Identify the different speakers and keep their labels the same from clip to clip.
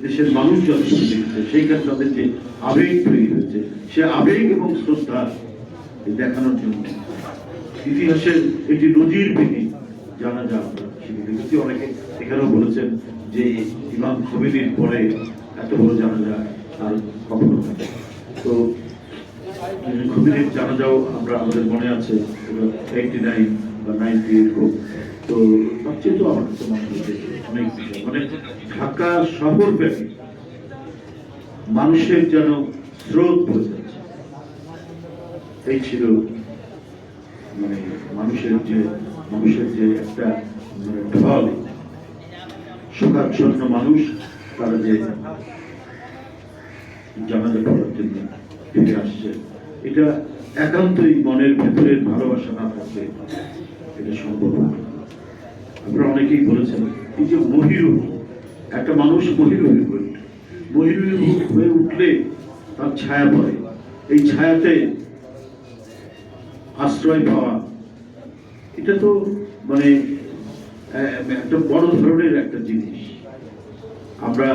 Speaker 1: দেশের মানুষ যত দেখেছে সেইখানে তাদের যে আবেগ তৈরি হয়েছে, সে আবেগ এবং শ্রদ্ধা দেখানোর জন্য ইতিহাসের এটি নজিরবিহী জানাজা আমরা সেটি দেখেছি। অনেকে এখানেও বলেছেন যে ইমাম খোমেনির পরে এত বড় জানাজা আর কখনো হয়। তো খোমেনির জানাজাও আমরা আমাদের মনে আছে 89 বা 98 হোক, তো তার চেয়ে তো আমার কাছে মনে হচ্ছে অনেক বিষয়, মানে ঢাকা শহর ব্যাপী মানুষের যেন স্রোত বয়ে যাচ্ছে। এই ছিল মানে মানুষের যে একটা মানে ঢল, শোকাচ্ছন্ন মানুষ, তারা যে জানাজা পড়ার জন্য ফিরে আসছে, এটা একান্তই মনের ভেতরের ভালোবাসা না থাকলে এটা সম্ভব না। আপনারা অনেকেই বলেছেন এই যে মহিরুহ, একটা মানুষ মহিরুহ হয়ে উঠলে তার ছায়া পড়ে, এই ছায়াতে আশ্রয় পাওয়া, এটা তো মানে একটা বড় ধরনের একটা জিনিস। আমরা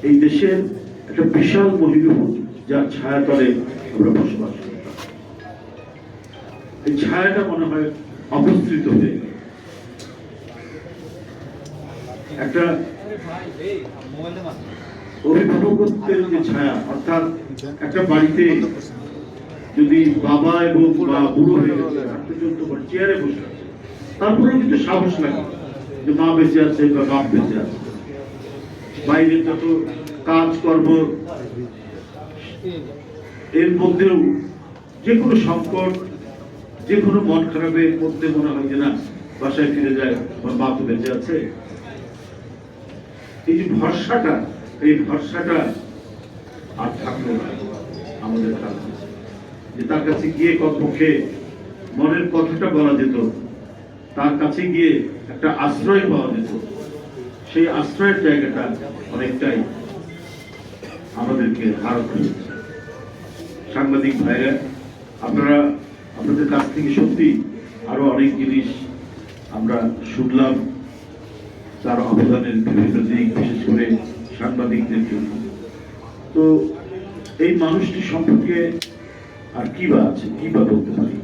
Speaker 1: এই দেশের একটা বিশাল মহিরুহ যার ছায়া তলে আমরা বসবাস করি, এই ছায়াটা মনে হয় অপসৃত হয়ে গেল। একটা অভিভাবকত্বের যে ছায়া, অর্থাৎ একটা বাড়িতে যদি বাবা এবং মা বুড়ো হয়ে গেছে, চেয়ারে বসে আছে, তারপরেও কিন্তু সাহস লাগে যে মা বেঁচে আছে বা বাপ বেঁচে আছে। বাইরে যত কাজকর্ম, এর মধ্যেও যে কোনো সংকট, যে কোনো মন খারাপের মধ্যে মনে হয় যে না, বাসায় ফিরে যায়, আমার মা তো বেঁচে আছে। এই যে ভরসাটা, এই ভরসাটা আর থাকলো না আমাদের কাছে, যে তার কাছে গিয়ে কমপক্ষে মনের কথাটা বলা যেত, তার কাছে গিয়ে একটা আশ্রয় পাওয়া যেত। সেই আশ্রয়ের জায়গাটা অনেকটাই আমাদেরকে হারাতে হয়েছে। সাংবাদিক ভাইরা, আপনারা আপনাদের কাছ থেকে সত্যি আরো অনেক জিনিস আমরা শুনলাম, তার অবদানের বিভিন্ন দিক, বিশেষ করে সাংবাদিকদের জন্য। তো এই মানুষটি সম্পর্কে আর কি বা আছে, কি বা বলতে পারি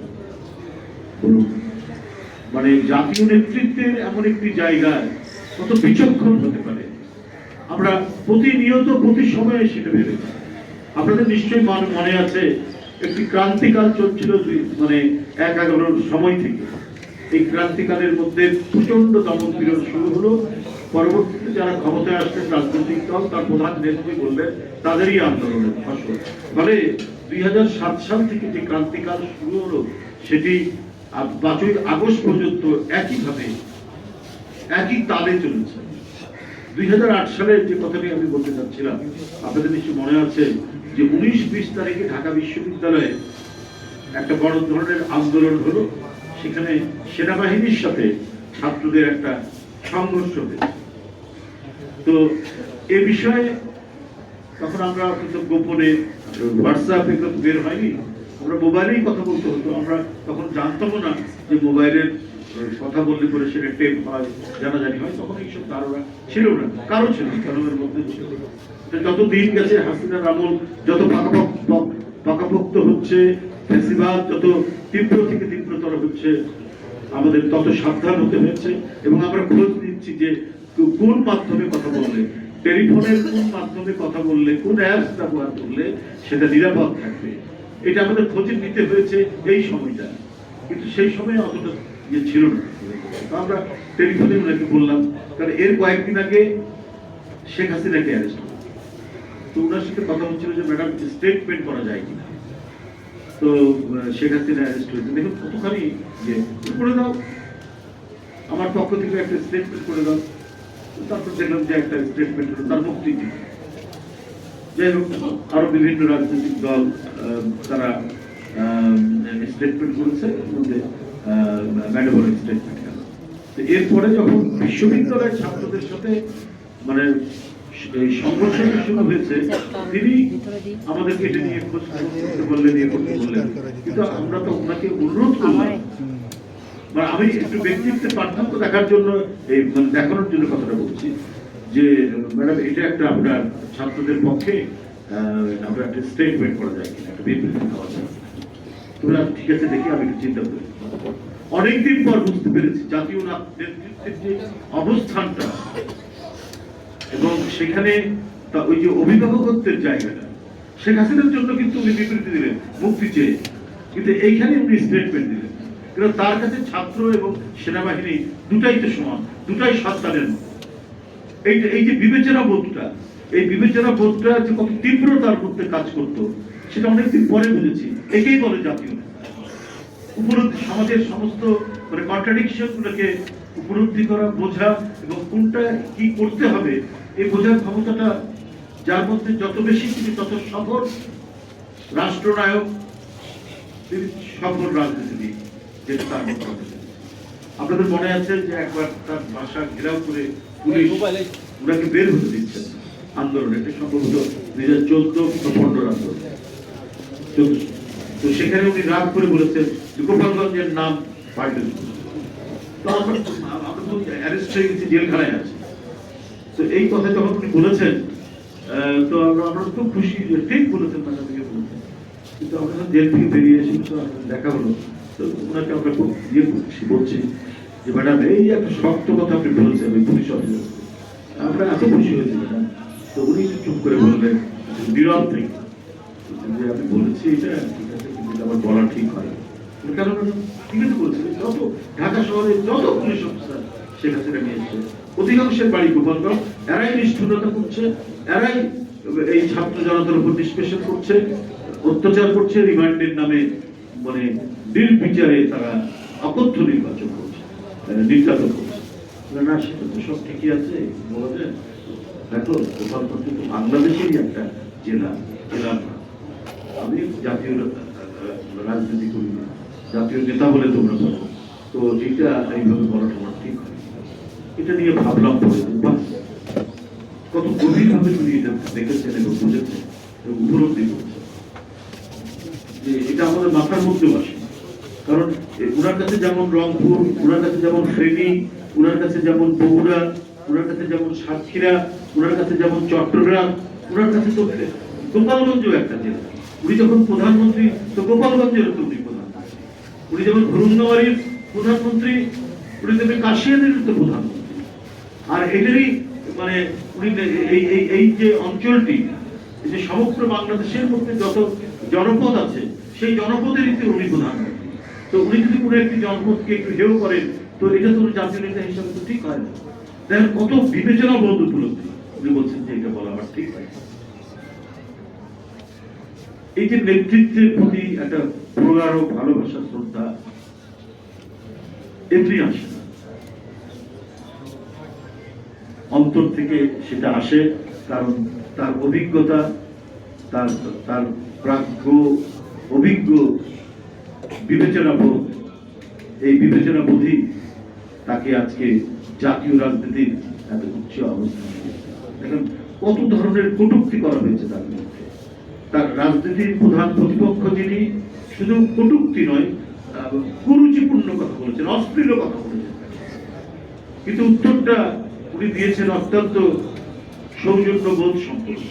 Speaker 1: বলুন? মানে জাতীয় নেতৃত্বের এমন একটি জায়গায় কত বিচক্ষণ হতে পারে, আমরা প্রতিনিয়ত প্রতি সময়ে সেটা ভেবেছি। আপনাদের নিশ্চয়ই মনে আছে একটি ক্রান্তিকাল চলছিল, মানে 11 সময় থেকে। এই ক্রান্তিকালের মধ্যে প্রচন্ড দমনপীড়ন শুরু হলো। পরবর্তীতে যারা ক্ষমতায় আসলেন রাজনৈতিক দল, তার প্রধান নেত্রী বললেন তাদেরই আন্দোলনের ফসল। ফলে 2007 সাল থেকে যে ক্রান্তিকাল শুরু হলো, সেটি 5ই আগস্ট পর্যন্ত একইভাবে একই তালে চলেছে। 2008 সালের যে কথাটি আমি বলতে চাচ্ছিলাম, আপনাদের নিশ্চয় মনে আছে যে 19-20 তারিখে ঢাকা বিশ্ববিদ্যালয়ে একটা বড় ধরনের আন্দোলন হলো। সেখানে সেনাবাহিনীর সাথে ছাত্রদের একটা সংঘর্ষ হয়েছে। তো এ বিষয়ে তখন আমরা কিন্তু গোপনে, হোয়াটসঅ্যাপে কিন্তু বের হয়নি, আমরা মোবাইলেই কথা বলতে হতো। আমরা তখন জানতামও না যে মোবাইলের কথা বললে পরে সেটা টেপ হয়, জানাজানি হয়, তখন এইসব ধারণা ছিল না, কারো ছিল না, কারণের মধ্যে ছিল। যত দিন গেছে, হাসিনার আমল যত পাকাপোক্ত হচ্ছে, ফ্যাসিবাদ যত তীব্র থেকে তীব্রতর হচ্ছে, আমাদের তত সাবধান হতে হয়েছে। এবং আমরা খোঁজ নিচ্ছি যে কোন মাধ্যমে কথা বললে, টেলিফোনের কোন মাধ্যমে কথা বললে, কোন অ্যাপস ব্যবহার করলে সেটা নিরাপদ থাকবে, এটা আমাদের খোঁজ নিতে হয়েছে এই সময়টা। কিন্তু সেই সময় অতটা ইয়ে ছিল না। আমরা টেলিফোনে ওনাকে বললাম, কারণ এর কয়েকদিন আগে শেখ হাসিনাকে অ্যারেস্ট হলো। তো ওনার সাথে কথা হচ্ছিল যে ম্যাডাম স্টেটমেন্ট করা যায় কিনা। তো শেখ হাসিনা অ্যারেস্ট হয়েছে, দেখুন কতখানি ইয়ে করে দাও, আমার পক্ষ থেকে একটা স্টেটমেন্ট করে দাও। তারপর দেখলাম যে একটা স্টেটমেন্ট হলো, তার মুক্তি দিল। যাই হোক, আরো বিভিন্ন রাজনৈতিক দল তারা স্টেটমেন্ট করেছে, ম্যাডামের স্টেটমেন্ট গেল। এরপরে যখন বিশ্ববিদ্যালয়ের ছাত্রদের সাথে মানে এই সংঘর্ষটা শুরু হয়েছে, তিনি আমাদেরকে এটা নিয়ে খোঁজ করতে বললেন, ইয়ে করতে বললেন। কিন্তু আমরা তো ওনাকে অনুরোধ করলাম, আমি একটু ব্যক্তিত্বের পার্থক্য দেখার জন্য, এই মানে দেখানোর জন্য কথাটা বলছি, যে ম্যাডাম এটা একটা আপনার ছাত্রদের পক্ষে আমরা একটা স্টেটমেন্ট করা যায় কিনা, একটা বিবৃতি দেওয়া যায়। তোমরা ঠিক আছে দেখি আমি একটু চিন্তা করি। অনেকদিন পর বুঝতে পেরেছি জাতীয় নেতৃত্বের যে অবস্থানটা এবং সেখানে ওই যে অভিভাবকত্বের জায়গাটা, শেখ হাসিনার জন্য কিন্তু উনি বিবৃতি দিলেন মুক্তি চেয়ে, কিন্তু এইখানে উনি স্টেটমেন্ট দিলেন। কিন্তু তার কাছে ছাত্র এবং সেনাবাহিনী দুটাই তো সমান, দুটাই সন্তানের মতো। এই যে বিবেচনা বোধটা, এই বিবেচনা বোধটা যে কত তীব্রতার মধ্যে কাজ করতো সেটা অনেকদিন পরে বুঝেছি। একেই বলে জাতীয় উপলব্ধি, সমাজের সমস্ত মানে কন্ট্রাডিকশন গুলোকে উপলব্ধি করা, বোঝা এবং কোনটা কি করতে হবে এই বোঝার ক্ষমতাটা যার মধ্যে যত বেশি তিনি তত সফল রাষ্ট্রনায়ক, তিনি সফল রাজনীতিবিদ, যেটা তার মতো। আপনাদের মনে আছে যে একবার তার বাসা ঘেরাও করে পুলিশ ওনাকে বের হতে দিচ্ছে আন্দোলন, এটা সম্ভবত 2014-15 আন্দোলন। তো সেখানে উনি রাগ করে বলেছেন যে গোপালগঞ্জের নাম পাল্টে দিচ্ছে। তো আমরা তো অ্যারেস্ট হয়ে গেছি, জেলখানায় আছি। তো এই কথা যখন উনি বলেছেন তো আমরা খুব খুশি যে ঠিক বলেছেন, ম্যাডাম থেকে বলেছেন। কিন্তু আমরা যখন জেল থেকে বেরিয়ে এসে তো দেখা হলো, তো ওনাকে আমরা খুব বলছি যে ম্যাডাম এই যে একটা শক্ত কথা আপনি বলেছেন ওই পুলিশ অফিসার, আমরা এত খুশি হয়েছি ম্যাডাম। তো উনি চুপ করে বললেন নীরব থেকে যে আমি বলেছি এটা ঠিক আছে, কিন্তু আমার বলা ঠিক হয় কারণ ঠিক আছে বলছেন। যত ঢাকা শহরে যত পুলিশ অফিসার শেখ হাসিনা নিয়ে এসছে অধিকাংশের বাড়ি গোপালগঞ্জ, এরাই নিষ্ঠুরতা করছে, এরাই এই ছাত্র জনতার উপর নিষ্পেষণ করছে, অত্যাচার করছে, রিমান্ডের নামে মানে নির্বিচারে তারা অকথ্য নির্বাচন করছে, নির্যাতন করছে। না সেটা তো সব ঠিকই আছে বলা যায়। দেখো গোপালগঞ্জ তো বাংলাদেশেরই একটা জেলা, আমি জাতীয় রাজনীতি করি না, জাতীয় নেতা বলে তোমরা বলো, তো এটা এইভাবে বলাটা আমার ঠিক হয়। এটা নিয়ে ভাবলাম পরে কত গভীরভাবে তুমি এটা দেখেছেন এবং বুঝেছেন এবং উপলব্ধি করেছেন যে এটা আমাদের মাথার মধ্যেও আসে। কারণ ওনার কাছে যেমন রংপুর, ওনার কাছে যেমন ফেনী, ওনার কাছে যেমন বগুড়া, ওনার কাছে যেমন সাতক্ষীরা, ওনার কাছে যেমন চট্টগ্রাম, ওনার কাছে তো গোপালগঞ্জও একটা জেলা। উনি যখন প্রধানমন্ত্রী তো গোপালগঞ্জের তো উনি প্রধানমন্ত্রী, উনি যেমন ভুরুঙ্গাবাড়ির প্রধানমন্ত্রী, উনি তেমনি কাশিয়ানের তো প্রধানমন্ত্রী। আর এদেরই মানে উনি এই যে অঞ্চলটি, এই যে সমগ্র বাংলাদেশের মধ্যে যত জনপদ আছে সেই জনপদেরই তো উনি প্রধানমন্ত্রী। তো উনি যদি কোনো একটি জনপদকে একটু হেয় করেন তো এটা তো জাতীয় নেতা হিসাবে তো ঠিক হয় না। দেখেন কত বিবেচনা বোধ উপলব্ধি, উনি বলছেন যে এটা বলা আমার ঠিক হয়। এই যে নেতৃত্বের প্রতি একটা প্রগাঢ় ভালোবাসা, শ্রদ্ধা এমনি আসে না, অন্তর থেকে সেটা আসে। কারণ তার অভিজ্ঞতা, তার প্রাজ্ঞ অভিজ্ঞ বিবেচনা বোধ, এই বিবেচনা বোধই তাকে আজকে জাতীয় রাজনীতির এত উচ্চ অবস্থান। দেখেন কত ধরনের কটূক্তি করা হয়েছে তার মধ্যে। তার রাজনীতির প্রধান প্রতিপক্ষ যিনি শুধু কটূক্তি নয়, কুরুচিপূর্ণ কথা বলেছেন, অশ্লীল কথা বলেছেন, কিন্তু উত্তরটা উনি দিয়েছেন অত্যন্ত সৌজন্যবোধ সম্পন্ন,